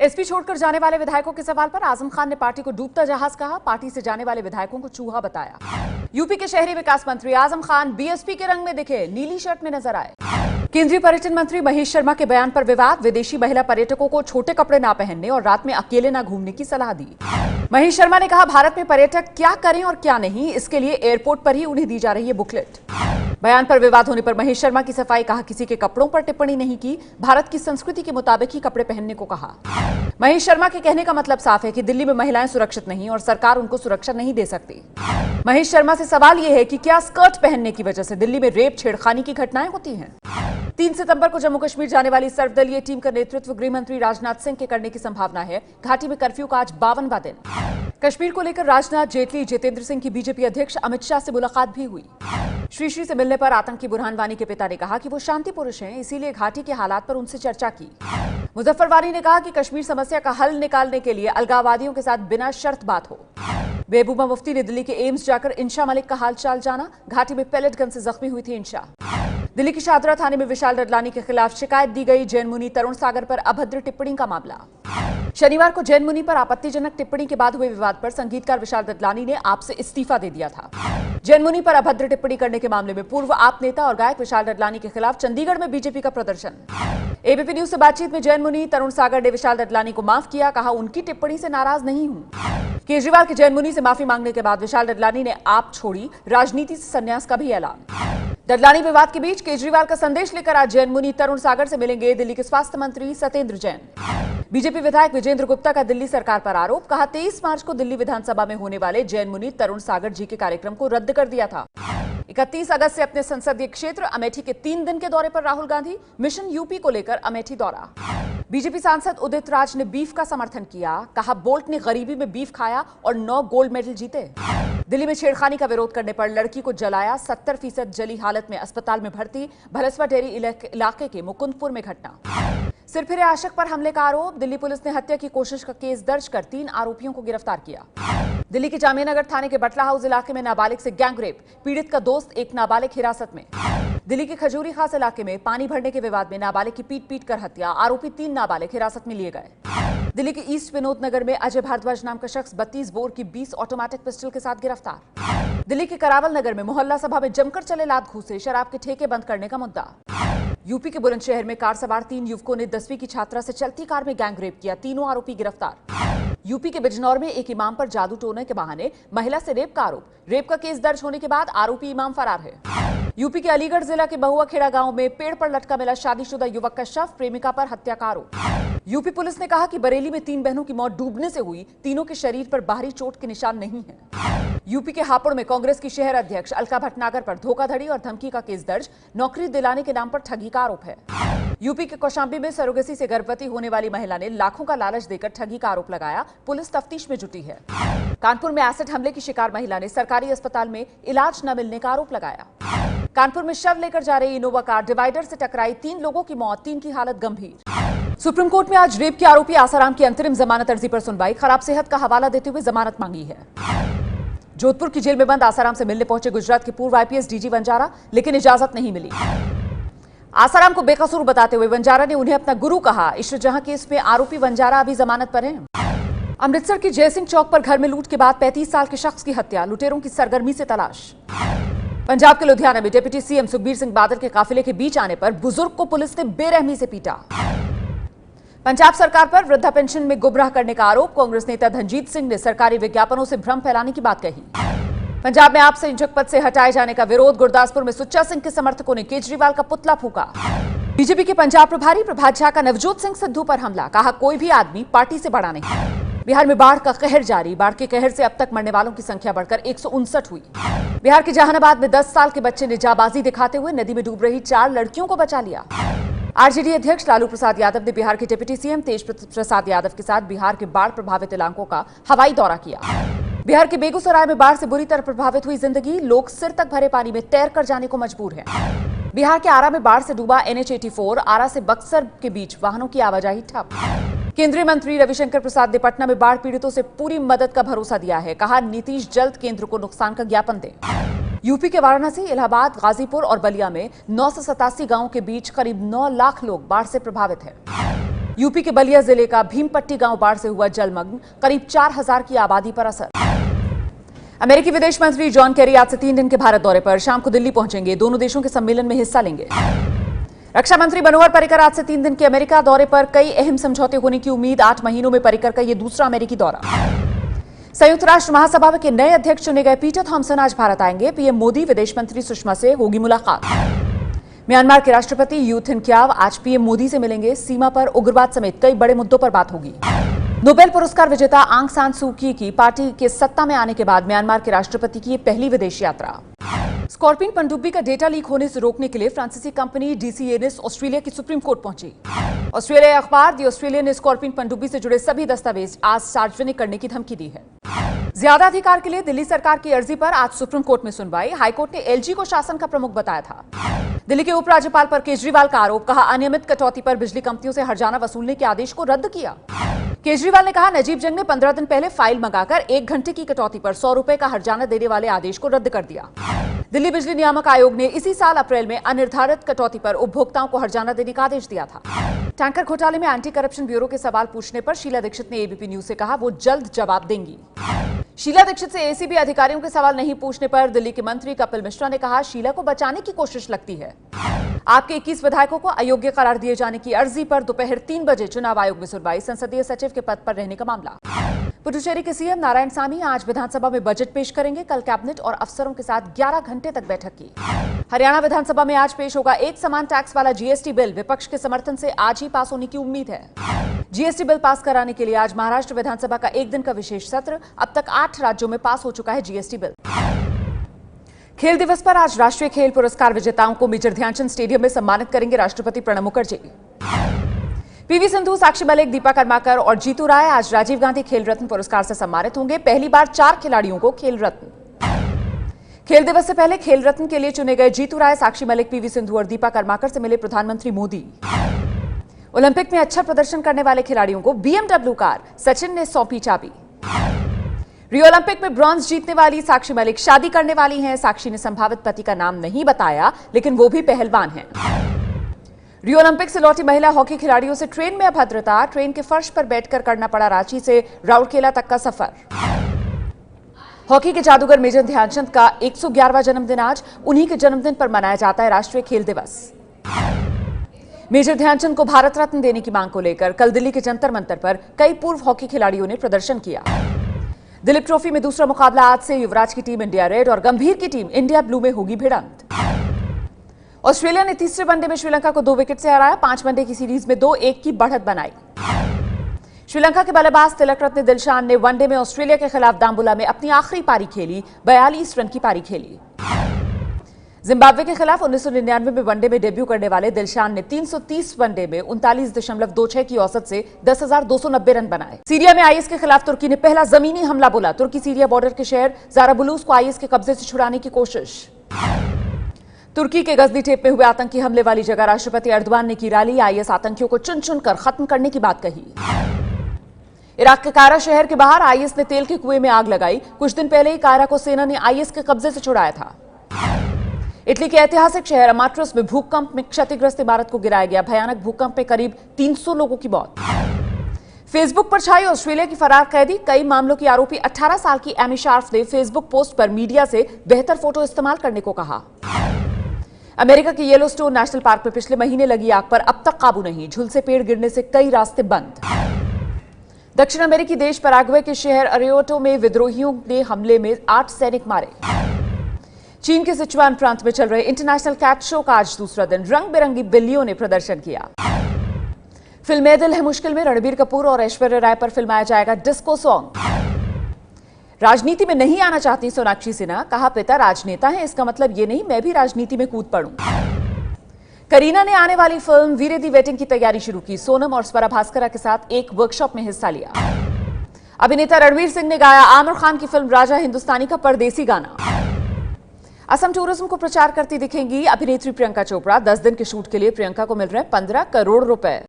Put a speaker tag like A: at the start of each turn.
A: SP छोड़कर जाने वाले विधायकों के सवाल पर आजम खान ने पार्टी को डूबता जहाज कहा। पार्टी से जाने वाले विधायकों को चूहा बताया। यूपी के शहरी विकास मंत्री आजम खान बीएसपी के रंग में दिखे, नीली शर्ट में नजर आए। केंद्रीय पर्यटन मंत्री महेश शर्मा के बयान पर विवाद। विदेशी महिला पर्यटकों को छोटे कपड़े ना पहनने और रात में अकेले ना घूमने की सलाह दी। महेश शर्मा ने कहा, भारत में पर्यटक क्या करें और क्या नहीं, इसके लिए एयरपोर्ट पर ही उन्हें दी जा रही है बुकलेट। बयान पर विवाद होने पर महेश शर्मा की सफाई। कहा, किसी के कपड़ों पर टिप्पणी नहीं की, भारत की संस्कृति के मुताबिक ही कपड़े पहनने को कहा। महेश शर्मा के कहने का मतलब साफ है कि दिल्ली में महिलाएं सुरक्षित नहीं और सरकार उनको सुरक्षा नहीं दे सकती। महेश शर्मा से सवाल यह है कि क्या स्कर्ट पहनने की वजह से दिल्ली में रेप छेड़खानी की घटनाएं होती हैं। 3 सितंबर को जम्मू कश्मीर जाने वाली सर्वदलीय टीम का नेतृत्व गृह मंत्री राजनाथ सिंह के करने की संभावना है। घाटी में कर्फ्यू का आज 52वां दिन। कश्मीर को लेकर राजनाथ, जेटली, जितेंद्र सिंह की बीजेपी अध्यक्ष अमित शाह से मुलाकात भी हुई। श्री से मिलने पर आतंकी बुरहान वानी के पिता ने कहा कि वो शांति पुरुष हैं, इसीलिए घाटी के हालात पर उनसे चर्चा की। मुजफ्फर वानी ने कहा कि कश्मीर समस्या का हल निकालने के लिए अलगाववादियों के साथ बिना शर्त बात हो। महबूबा मुफ्ती ने दिल्ली के एम्स जाकर इंशा मलिक का हालचाल जाना। घाटी में पैलेट गन से जख्मी हुई थी इंशा। दिल्ली की शादरा थाने में विशाल डडलानी के खिलाफ शिकायत दी गई। जैन मुनि तरुण सागर पर अभद्र टिप्पणी का मामला। शनिवार को जैन मुनि पर आपत्तिजनक टिप्पणी के बाद हुए विवाद पर संगीतकार विशाल डडलानी ने आप से इस्तीफा दे दिया था। जैन मुनि पर अभद्र टिप्पणी करने के मामले में पूर्व आप नेता और गायक विशाल डडलानी के खिलाफ चंडीगढ़ में बीजेपी का प्रदर्शन। एबीपी न्यूज से बातचीत में जैन मुनि तरुण सागर ने विशाल डडलानी को माफ किया। कहा, उनकी टिप्पणी से नाराज नहीं हूं। केजरीवाल के जैन मुनि से माफी मांगने के बाद विशाल डडलानी ने आप छोड़ी, राजनीति से संन्यास का भी ऐलान। डडलानी विवाद के बीच केजरीवाल का संदेश लेकर आज जैन मुनि तरुण सागर से मिलेंगे दिल्ली के स्वास्थ्य मंत्री सत्येंद्र जैन। बीजेपी विधायक विजेंद्र गुप्ता का दिल्ली सरकार पर आरोप। कहा, 23 मार्च को दिल्ली विधानसभा में होने वाले जैन मुनि तरुण सागर जी के कार्यक्रम को रद्द कर दिया था। 31 अगस्त से अपने संसदीय क्षेत्र अमेठी के 3 दिन के दौरे पर राहुल गांधी। मिशन यूपी को लेकर अमेठी दौरा। बीजेपी सांसद उदित राज ने बीफ का समर्थन किया। कहा, बोल्ट ने गरीबी में बीफ खाया और 9 गोल्ड मेडल जीते। दिल्ली में छेड़खानी का विरोध करने पर लड़की को जलाया। 70% जली हालत में अस्पताल में भर्ती। भलसवा डेरी इलाके के मुकुंदपुर में घटना। सिरफिरे आशिक पर हमले का आरोप। दिल्ली पुलिस ने हत्या की कोशिश का केस दर्ज कर 3 आरोपियों को गिरफ्तार किया। दिल्ली के जामिया नगर थाने के बटला हाउस इलाके में नाबालिग से गैंग रेप। पीड़ित का दोस्त एक नाबालिग हिरासत में। दिल्ली के खजूरी खास इलाके में पानी भरने के विवाद में नाबालिग की पीट कर हत्या। आरोपी 3 नाबालिग हिरासत में लिए गए। दिल्ली के ईस्ट विनोद नगर में अजय भारद्वाज नाम का शख्स 32 बोर की 20 ऑटोमेटिक पिस्टल के साथ गिरफ्तार। दिल्ली के करावल नगर में मोहल्ला सभा में जमकर चले लात घूसे। शराब के ठेके बंद करने का मुद्दा। यूपी के बुलंदशहर में कार सवार 3 युवकों ने 10वीं की छात्रा से चलती कार में गैंग रेप किया। तीनों आरोपी गिरफ्तार। यूपी के बिजनौर में एक इमाम पर जादू टोने के बहाने महिला से रेप का आरोप। रेप का केस दर्ज होने के बाद आरोपी इमाम फरार है। यूपी के अलीगढ़ जिला के बहुआ खेड़ा गांव में पेड़ पर लटका मिला शादीशुदा युवक का शव। प्रेमिका पर हत्या का आरोप। यूपी पुलिस ने कहा कि बरेली में 3 बहनों की मौत डूबने से हुई। तीनों के शरीर पर बाहरी चोट के निशान नहीं है। यूपी के हापुड़ में कांग्रेस की शहर अध्यक्ष अलका भटनागर पर धोखाधड़ी और धमकी का केस दर्ज। नौकरी दिलाने के नाम पर ठगी का आरोप है। यूपी के कौशाम्बी में सरोगेसी से गर्भवती होने वाली महिला ने लाखों का लालच देकर ठगी का आरोप लगाया। पुलिस तफ्तीश में जुटी है। कानपुर में एसिड हमले की शिकार महिला ने सरकारी अस्पताल में इलाज न मिलने का आरोप लगाया। कानपुर में शव लेकर जा रही इनोवा कार डिवाइडर से टकराई। 3 लोगों की मौत, 3 की हालत गंभीर। सुप्रीम कोर्ट में आज रेप के आरोपी आसाराम की अंतरिम जमानत अर्जी पर सुनवाई। खराब सेहत का हवाला देते हुए जमानत मांगी है। जोधपुर की जेल में बंद आसाराम से मिलने पहुंचे गुजरात के पूर्व आईपीएस डीजी वंजारा, लेकिन इजाजत नहीं मिली। आसाराम को बेकसूर बताते हुए वंजारा ने उन्हें अपना गुरु कहा। इश्र जहां केस में आरोपी वंजारा अभी जमानत पर हैं। अमृतसर की जयसिंह चौक पर घर में लूट के बाद 35 साल के शख्स की हत्या। लुटेरों की सरगर्मी से तलाश। पंजाब के लुधियाना में डिप्टी सीएम सुखबीर सिंह बादल के काफिले के बीच आने पर बुजुर्ग को पुलिस ने बेरहमी से पीटा। पंजाब सरकार पर वृद्धा पेंशन में गुमराह करने का आरोप। कांग्रेस नेता धनजीत सिंह ने सरकारी विज्ञापनों से भ्रम फैलाने की बात कही। पंजाब में आप संयोजक पद से हटाए जाने का विरोध। गुरदासपुर में सुच्चा सिंह के समर्थकों ने केजरीवाल का पुतला फूका। बीजेपी के पंजाब प्रभारी प्रभात झा का नवजोत सिंह सिद्धू पर हमला। कहा, कोई भी आदमी पार्टी से बड़ा नहीं। बिहार में बाढ़ का कहर जारी। बाढ़ के कहर से अब तक मरने वालों की संख्या बढ़कर 159 हुई। बिहार के जहानाबाद में 10 साल के बच्चे ने जाबाजी दिखाते हुए नदी में डूब रही 4 लड़कियों को बचा लिया। आरजेडी अध्यक्ष लालू प्रसाद यादव ने बिहार के डिप्टी सीएम तेज प्रसाद यादव के साथ बिहार के बाढ़ प्रभावित इलाकों का हवाई दौरा किया। बिहार के बेगूसराय में बाढ़ से बुरी तरह प्रभावित हुई जिंदगी। लोग सिर तक भरे पानी में तैर कर जाने को मजबूर हैं। बिहार के आरा में बाढ़ से डूबा NH-84। आरा से बक्सर के बीच वाहनों की आवाजाही ठप। केंद्रीय मंत्री रविशंकर प्रसाद ने पटना में बाढ़ पीड़ितों से पूरी मदद का भरोसा दिया है। कहा, नीतीश जल्द केंद्र को नुकसान का ज्ञापन दें। यूपी के वाराणसी, इलाहाबाद, गाजीपुर और बलिया में 987 गांवों के बीच करीब 9 लाख लोग बाढ़ से प्रभावित हैं। यूपी के बलिया जिले का भीमपट्टी गांव बाढ़ से हुआ जलमग्न, करीब 4000 की आबादी पर असर। अमेरिकी विदेश मंत्री जॉन केरी आज से 3 दिन के भारत दौरे पर शाम को दिल्ली पहुंचेंगे। दोनों देशों के सम्मेलन में हिस्सा लेंगे। रक्षा मंत्री मनोहर पर्रिकर आज से 3 दिन के अमेरिका दौरे पर, कई अहम समझौते होने की उम्मीद। 8 महीनों में पर्रिकर का यह दूसरा अमेरिकी दौरा। संयुक्त राष्ट्र महासभा के नए अध्यक्ष चुने गए पीटर थॉमसन आज भारत आएंगे। पीएम मोदी, विदेश मंत्री सुषमा से होगी मुलाकात। म्यांमार के राष्ट्रपति यू थिन क्याव आज पीएम मोदी से मिलेंगे। सीमा पर उग्रवाद समेत कई बड़े मुद्दों पर बात होगी। नोबेल पुरस्कार विजेता आंग सान सू की पार्टी के सत्ता में आने के बाद म्यांमार के राष्ट्रपति की पहली विदेश यात्रा। स्कॉर्पिन पनडुब्बी का डेटा लीक होने से रोकने के लिए फ्रांसीसी कंपनी डीसीएनएस ऑस्ट्रेलिया की सुप्रीम कोर्ट पहुंची। ऑस्ट्रेलिया अखबार दी ऑस्ट्रेलियन ने स्कॉर्पिन पनडुब्बी से जुड़े सभी दस्तावेज आज सार्वजनिक करने की धमकी दी है। ज्यादा अधिकार के लिए दिल्ली सरकार की अर्जी पर आज सुप्रीम कोर्ट में सुनवाई। हाईकोर्ट ने एलजी को शासन का प्रमुख बताया था। दिल्ली के उपराज्यपाल पर केजरीवाल का आरोप, कहा अनियमित कटौती पर बिजली कंपनियों से हर्जाना वसूलने के आदेश को रद्द किया। केजरीवाल ने कहा नजीब जंग ने 15 दिन पहले फाइल मंगाकर 1 घंटे की कटौती पर 100 रुपए का हर्जाना देने वाले आदेश को रद्द कर दिया। दिल्ली बिजली नियामक आयोग ने इसी साल अप्रैल में अनिर्धारित कटौती पर उपभोक्ताओं को हर्जाना देने का आदेश दिया था। टैंकर घोटाले में एंटी करप्शन ब्यूरो के सवाल पूछने पर शीला दीक्षित ने एबीपी न्यूज से कहा वो जल्द जवाब देंगी। शीला दीक्षित से एसीबी अधिकारियों के सवाल नहीं पूछने पर दिल्ली के मंत्री कपिल मिश्रा ने कहा शीला को बचाने की कोशिश लगती है। आपके 21 विधायकों को अयोग्य करार दिए जाने की अर्जी पर दोपहर 3 बजे चुनाव आयोग में सुनवाई। संसदीय सचिव के पद पर रहने का मामला। पुडुचेरी के सीएम नारायणसामी आज विधानसभा में बजट पेश करेंगे। कल कैबिनेट और अफसरों के साथ 11 घंटे तक बैठक की। हरियाणा विधानसभा में आज पेश होगा एक समान टैक्स वाला जीएसटी बिल। विपक्ष के समर्थन से आज ही पास होने की उम्मीद है। जीएसटी बिल पास कराने के लिए आज महाराष्ट्र विधानसभा का 1 दिन का विशेष सत्र। अब तक 8 राज्यों में पास हो चुका है जीएसटी बिल। खेल दिवस पर आज राष्ट्रीय खेल पुरस्कार विजेताओं को मेजर ध्यानचंद स्टेडियम में सम्मानित करेंगे राष्ट्रपति प्रणब मुखर्जी। पीवी सिंधु, साक्षी मलिक, दीपा कर्माकर और जीतू राय आज राजीव गांधी खेल रत्न पुरस्कार से सम्मानित होंगे। पहली बार 4 खिलाड़ियों को खेल रत्न। खेल दिवस से पहले खेल रत्न के लिए चुने गए जीतू राय, साक्षी मलिक, पीवी सिंधु और दीपा कर्माकर से मिले प्रधानमंत्री मोदी। ओलंपिक में अच्छा प्रदर्शन करने वाले खिलाड़ियों को बीएमडब्ल्यू कार सचिन ने सौंपी चाबी। रियो ओलंपिक में ब्रॉन्ज जीतने वाली साक्षी मलिक शादी करने वाली हैं। साक्षी ने संभावित पति का नाम नहीं बताया, लेकिन वो भी पहलवान हैं। रियो ओलंपिक से लौटी महिला हॉकी खिलाड़ियों से ट्रेन में अभद्रता। ट्रेन के फर्श पर बैठकर करना पड़ा रांची से राउरकेला तक का सफर। हॉकी के जादूगर मेजर ध्यानचंद का 111वां जन्मदिन आज। उन्हीं के जन्मदिन पर मनाया जाता है राष्ट्रीय खेल दिवस। मेजर ध्यानचंद को भारत रत्न देने की मांग को लेकर कल दिल्ली के जंतर मंतर पर कई पूर्व हॉकी खिलाड़ियों ने प्रदर्शन किया। दिलीप ट्रॉफी में दूसरा मुकाबला आज से। युवराज की टीम इंडिया रेड और गंभीर की टीम इंडिया ब्लू में होगी भिड़ंत। ऑस्ट्रेलिया ने तीसरे वनडे में श्रीलंका को 2 विकेट से हराया। 5 वनडे की सीरीज में 2-1 की बढ़त बनाई। श्रीलंका के बल्लेबाज तिलक रत्ने दिलशान ने वनडे में ऑस्ट्रेलिया के खिलाफ दाम्बुला में अपनी आखिरी पारी खेली। 42 रन की पारी खेली। जिम्बाब्वे के खिलाफ 1999 में वनडे में डेब्यू करने वाले दिलशान ने 330 वनडे में 39.26 की औसत से 10,290 रन बनाए। सीरिया में आईएस के खिलाफ तुर्की ने पहला जमीनी हमला बोला। तुर्की सीरिया बॉर्डर के शहर जाराबुलूस को आईएस के कब्जे से छुड़ाने की कोशिश। तुर्की के गजनी टेप में हुए आतंकी हमले वाली जगह राष्ट्रपति एर्दोगान ने की रैली। आईएस आतंकियों को चुन चुनकर खत्म करने की बात कही। इराक के कायरा शहर के बाहर आईएस ने तेल के कुएं में आग लगाई। कुछ दिन पहले ही कायरा को सेना ने आईएस के कब्जे से छुड़ाया था। इटली के ऐतिहासिक शहर अमाट्रस में भूकंप में क्षतिग्रस्त इमारत को गिराया गया। भयानक भूकंप में करीब 300 लोगों की मौत। फेसबुक पर छाई ऑस्ट्रेलिया की फरार कैदी। कई मामलों की आरोपी 18 साल की एमी शार्फ ने फेसबुक पोस्ट पर मीडिया से बेहतर फोटो इस्तेमाल करने को कहा। अमेरिका के येलोस्टोन नेशनल पार्क में पिछले महीने लगी आग पर अब तक काबू नहीं। झुलसे पेड़ गिरने से कई रास्ते बंद। दक्षिण अमेरिकी देश पराग्वे के शहर अरियोटो में विद्रोहियों ने हमले में 8 सैनिक मारे। चीन के सिचुआन प्रांत में चल रहे इंटरनेशनल कैट शो का आज दूसरा दिन। रंग बिरंगी बिल्लियों ने प्रदर्शन किया। फिल्म ए दिल है मुश्किल में रणबीर कपूर और ऐश्वर्या राय पर फिल्माया जाएगा डिस्को सॉन्ग। राजनीति में नहीं आना चाहती सोनाक्षी सिन्हा। कहा पिता राजनेता हैं, इसका मतलब ये नहीं मैं भी राजनीति में कूद पड़ूं। करीना ने आने वाली फिल्म वीरे दी वेटिंग की तैयारी शुरू की। सोनम और स्वरा भास्करा के साथ एक वर्कशॉप में हिस्सा लिया। अभिनेता रणवीर सिंह ने गाया आमिर खान की फिल्म राजा हिंदुस्तानी का परदेसी गाना। असम टूरिज्म को प्रचार करती दिखेंगी अभिनेत्री प्रियंका चोपड़ा। 10 दिन के शूट के लिए प्रियंका को मिल रहे हैं 15 करोड़ रुपए।